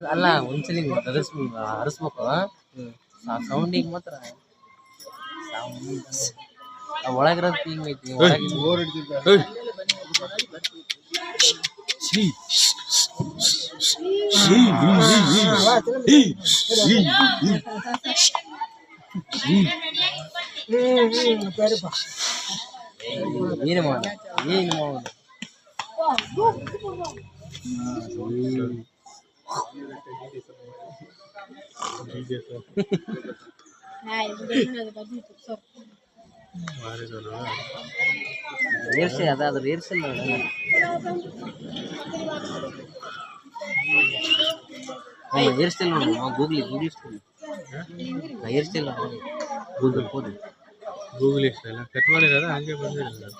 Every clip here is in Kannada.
ಅಲ್ಲ ಒಂದ್ಸಲಿ ಹರಿಸ್ಬೇಕು ಸೌಂಡಿಗೆ ಮಾತ್ರ ಒಳಗಿರೋದು ಹಿಂಗ್ ಐತಿ ಏನು ಮಾಡ ಏನು ಮಾಡೋದು ಏರ್ಸೆ ಅದಾದ್ರೆ ಏರ್ಸಲ್ಲ ಹೇರ್ ಸ್ಟೈಲ್ ನೋಡಿ ಗೂಗಲ್ ಹೇರ್ ಸ್ಟೈಲ್ ಗೂಗಲ್ ಹೋದು ಗೂಗಲ್ ಸ್ಟೈಲ್ ಕಟ್ ಮಾಡಿರೋದ ಹಂಗೆ ಬಂದಿರೋದು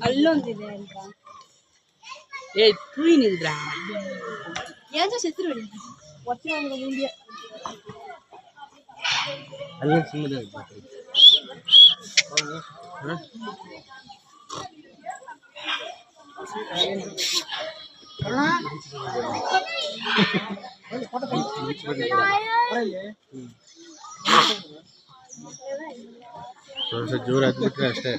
ಅಲ್ಲೊಂದಿದೆ ಅಂತ ಏ ತುಯಿನಿದ್ರಾ ಏನು ಹೆಸರು ಒತ್ತಿನ ಇಂಡಿಯಾ ಅಲ್ಲಿ ಸುಮ್ಮನೆ ಜೋರ ಹತ್ಬಿಟ್ರೆ ಅಷ್ಟೇ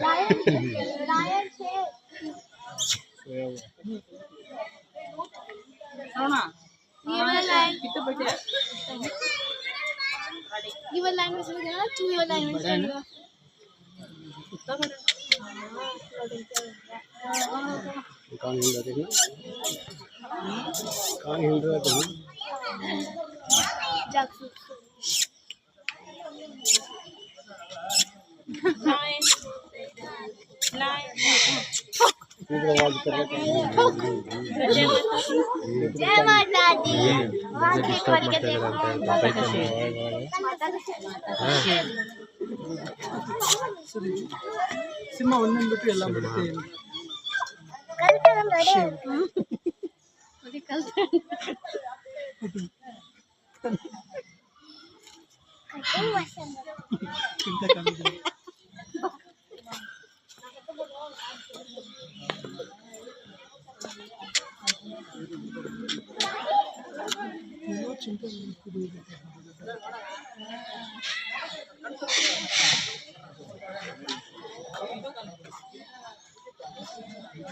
ಸಿನಿಮಾ ಒಂದೊಂದು ಬಿಟ್ಟು ಎಲ್ಲ ಬಿಡುತ್ತೆ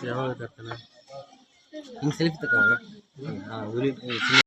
ಯಾವಾಗ ಸೆಲ್ಫಿ ತಗೋ